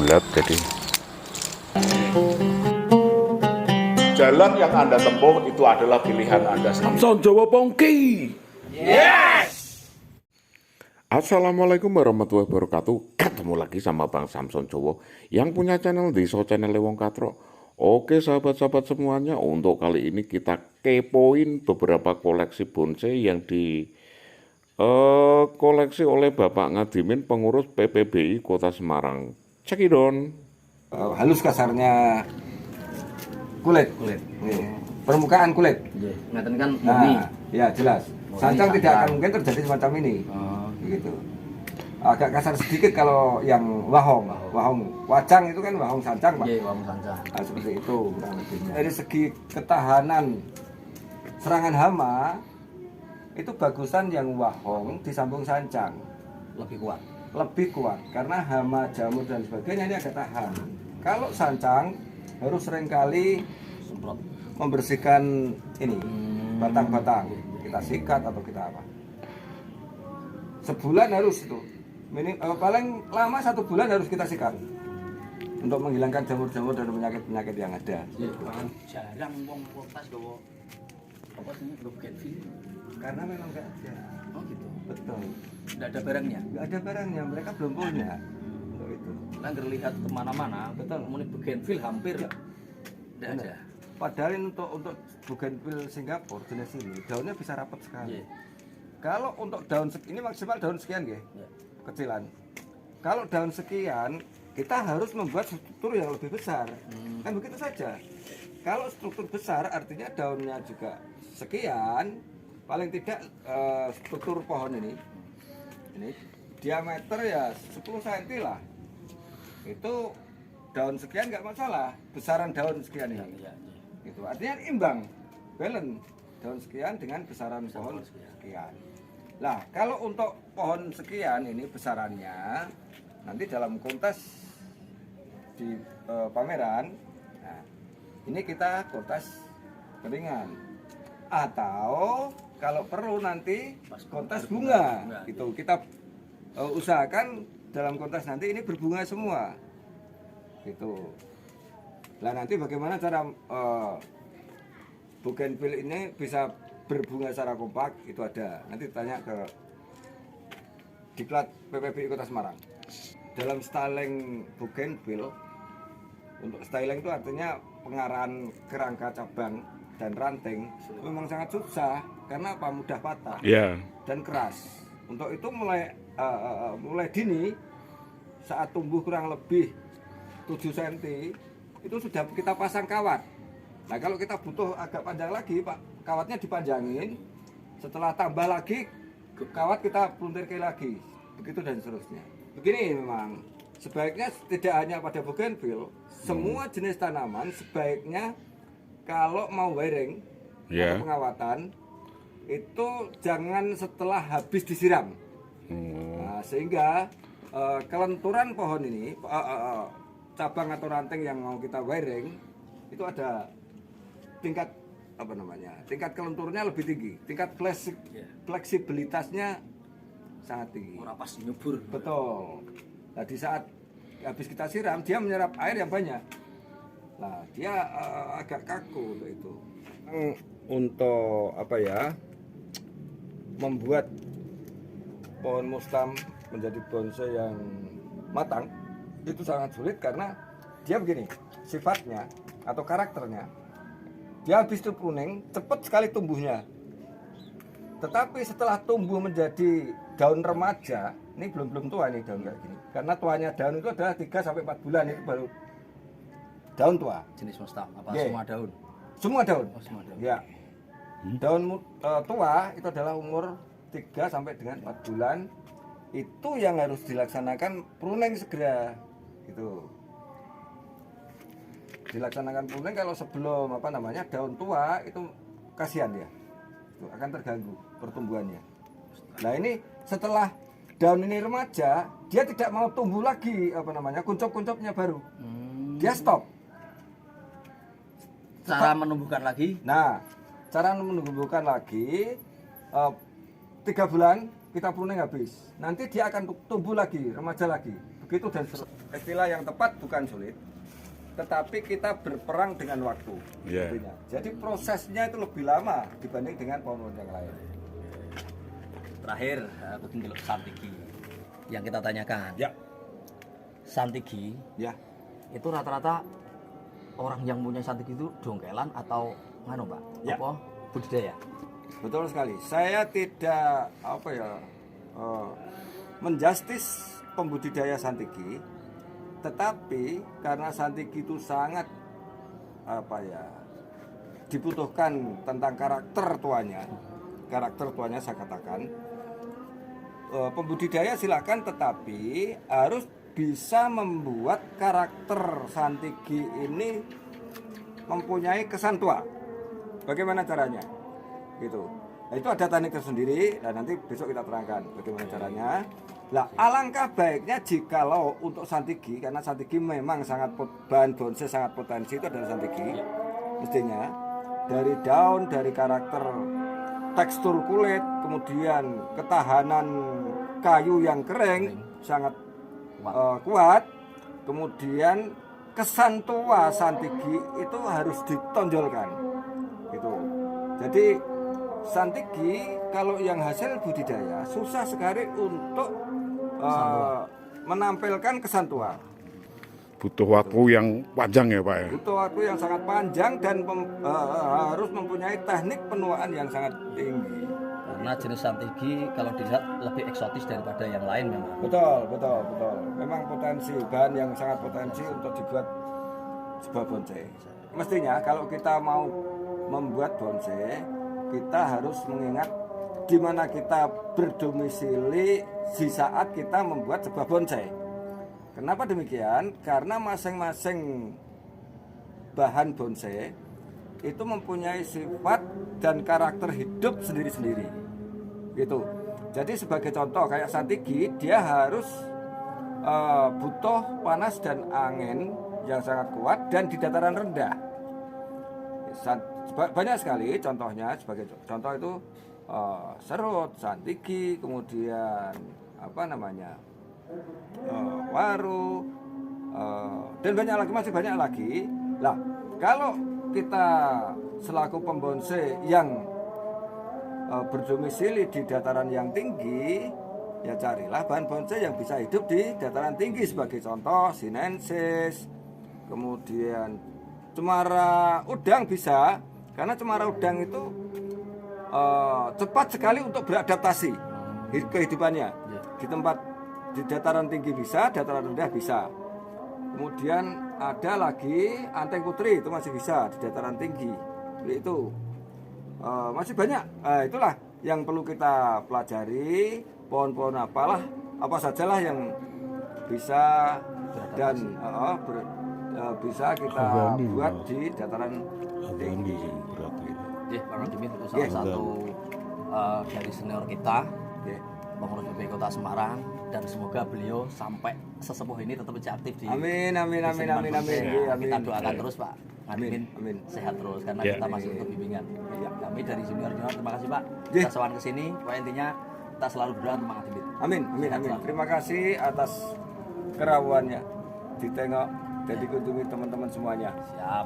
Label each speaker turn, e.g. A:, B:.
A: gelap jadi.
B: Jalan yang Anda tempuh itu adalah pilihan Anda sendiri.
A: Samson Jawa Pongki. Assalamualaikum warahmatullahi wabarakatuh. Ketemu lagi sama Bang Samson Jowo yang punya channel di channel Wong Katro. Oke sahabat-sahabat semuanya, untuk kali ini kita kepoin beberapa koleksi bonsai yang di koleksi oleh Bapak Ngadimin, pengurus PPBI Kota Semarang. Cekidon.
C: Halus kasarnya kulit. Nih, permukaan kulit.
D: Ngeten kan murni.
C: Nah, ya jelas. Sancang tidak akan mungkin terjadi semacam ini. Gitu. Agak kasar sedikit kalau yang wahong. Wajang itu kan wahong sancang, Pak.
D: Iya, wahong sancang.
C: Nah, seperti itu kurang lebihnya. Dari segi ketahanan serangan hama itu bagusan yang wahong disambung sancang. Lebih kuat karena hama, jamur dan sebagainya ini agak tahan. Kalau sancang harus seringkali membersihkan ini batang-batang, kita sikat atau kita apa. Sebulan harus itu. Paling lama 1 bulan harus kita sikat untuk menghilangkan jamur-jamur dan penyakit-penyakit yang ada.
D: Jarang wong potas gawa apa sih Bougainville.
C: Karena memang nggak ada.
D: Oh gitu.
C: Betul.
D: Nggak ada barangnya.
C: Nggak ada barangnya, mereka belum punya. Untuk itu.
D: Nggak lihat kemana-mana.
C: Betul.
D: Muni Bougainville hampir
C: Ya.
D: nggak ada.
C: Padahal untuk Bougainville Singapura jenis ini daunnya bisa rapat sekali.
D: Iya.
C: Kalau untuk daun ini maksimal daun sekian ya,
D: Iya.
C: kecilan. Kalau daun sekian kita harus membuat struktur yang lebih besar. Kan begitu saja. Kalau struktur besar artinya daunnya juga sekian, paling tidak struktur pohon ini diameter ya 10 cm lah. Itu daun sekian nggak masalah, besaran daun sekian ini.
D: Iya.
C: Gitu. Artinya imbang, balance daun sekian dengan besaran pohon sekian. Nah, kalau untuk pohon sekian ini besarannya nanti dalam kontes di pameran, nah, ini kita kontes keringan atau kalau perlu nanti kontes bunga gitu. Kita usahakan dalam kontes nanti ini berbunga semua gitu. Nah, nanti bagaimana cara Bougainville ini bisa berbunga secara kompak itu ada. Nanti tanya ke Diklat PPBI Kota Semarang. Dalam styling Bougainville, untuk styling itu artinya pengarahan kerangka cabang dan ranting memang sangat susah karena apa? Mudah patah dan keras. Untuk itu mulai dini saat tumbuh kurang lebih 7 cm itu sudah kita pasang kawat. Nah, kalau kita butuh agak panjang lagi, Pak, kawatnya dipanjangin. Setelah tambah lagi kawat kita peluntirkan lagi. Begitu dan seterusnya. Begini memang sebaiknya tidak hanya pada Bougainville, semua jenis tanaman sebaiknya kalau mau wiring atau pengawatan itu jangan setelah habis disiram. Nah, sehingga kelenturan pohon ini cabang atau ranting yang mau kita wiring itu ada tingkat tingkat kelenturnya lebih tinggi, tingkat fleksibilitasnya sangat tinggi.
D: Ora pas nyubur.
C: Betul. Nah, di saat habis kita siram dia menyerap air yang banyak. Nah, dia agak kaku untuk itu. Untuk membuat pohon mustam menjadi bonsai yang matang itu sangat sulit karena dia begini sifatnya atau karakternya. Dia habis itu kuning cepat sekali tumbuhnya, tetapi setelah tumbuh menjadi daun remaja, ini belum tua nih daun kayak gini, karena tuanya daun itu adalah 3-4 bulan itu baru daun tua.
D: Jenis mustam apa
C: Yeah.
D: semua daun?
C: Semua daun.
D: Oh, semua daun.
C: Ya. Daun tua itu adalah umur 3-4 bulan. Itu yang harus dilaksanakan pruning segera gitu. Dilaksanakan pruning kalau sebelum daun tua itu kasihan dia. Itu akan terganggu pertumbuhannya. Nah, ini setelah daun ini remaja, dia tidak mau tumbuh lagi kuncup-kuncupnya baru. Dia stop.
D: Cara menumbuhkan lagi?
C: Nah, cara menumbuhkan lagi 3 bulan kita pruning habis. Nanti dia akan tumbuh lagi, remaja lagi. begitu dan istilah yang tepat bukan sulit, tetapi kita berperang dengan waktu.
A: Iya.
C: Intinya. Jadi prosesnya itu lebih lama dibanding dengan pohon yang lain.
D: Terakhir, aku tinggal Santigi yang kita tanyakan.
C: Ya,
D: Santigi
C: ya.
D: itu rata-rata orang yang punya Santigi itu dongkelan atau nganu Pak?
C: Ya.
D: Apa budidaya?
C: Betul sekali. Saya tidak menjustis pembudidaya Santigi, tetapi karena Santigi itu sangat dibutuhkan tentang karakter tuanya saya katakan, pembudidaya silakan, tetapi harus bisa membuat karakter Santigi ini mempunyai kesan tua. Bagaimana caranya? Gitu. Nah, itu ada teknik tersendiri dan nanti besok kita terangkan bagaimana caranya. Lah, alangkah baiknya jikalau untuk Santigi, karena Santigi memang sangat bahan bonsai sangat potensi, itu adalah Santigi. Mestinya dari daun, dari karakter tekstur kulit, kemudian ketahanan kayu yang kering sangat kuat, kemudian kesan tua Santigi itu harus ditonjolkan. Gitu. Jadi Santigi kalau yang hasil budidaya susah sekali untuk menampilkan kesan tua.
A: Butuh waktu yang panjang ya Pak ya.
C: Butuh waktu yang sangat panjang dan harus mempunyai teknik penuaan yang sangat tinggi.
D: Karena jenis Santigi kalau dilihat lebih eksotis daripada yang lain memang.
C: Betul. Memang potensi bahan yang sangat potensi untuk dibuat sebuah bonsai. Mestinya kalau kita mau membuat bonsai, kita harus mengingat di mana kita berdomisili di saat kita membuat sebuah bonsai. Kenapa demikian? Karena masing-masing bahan bonsai itu mempunyai sifat dan karakter hidup sendiri-sendiri. Gitu. Jadi sebagai contoh kayak Santigi, dia harus butuh panas dan angin yang sangat kuat dan di dataran rendah. Banyak sekali contohnya, sebagai contoh itu serut, Santigi, kemudian waru, dan masih banyak lagi. Lah, kalau kita selaku pembonsai yang berdomisili di dataran yang tinggi, ya carilah bahan bonsai yang bisa hidup di dataran tinggi. Sebagai contoh sinensis, kemudian cemara udang bisa, karena cemara udang itu cepat sekali untuk beradaptasi kehidupannya di dataran tinggi bisa, dataran rendah bisa. Kemudian ada lagi anteng putri, itu masih bisa di dataran tinggi. Itu masih banyak. Itulah yang perlu kita pelajari. Pohon-pohon apa sajalah yang bisa dan bisa kita buat di dataran tinggi.
D: Pak Nadimin itu salah satu dari senior kita, pengurus BPI Kota Semarang, dan semoga beliau sampai sesepuh ini tetap aktif di
C: Amin.
D: Kita doakan terus Pak Nadimin sehat terus karena kita masih untuk bimbingan. Kami dari Junior terima kasih Pak. Kita sowan ke sini, Pak, intinya kita selalu berdoa untuk Pak Nadimin.
C: Amin. Terima kasih atas kerawannya. Ditengok dan dikunjungi teman-teman semuanya.
D: Siap.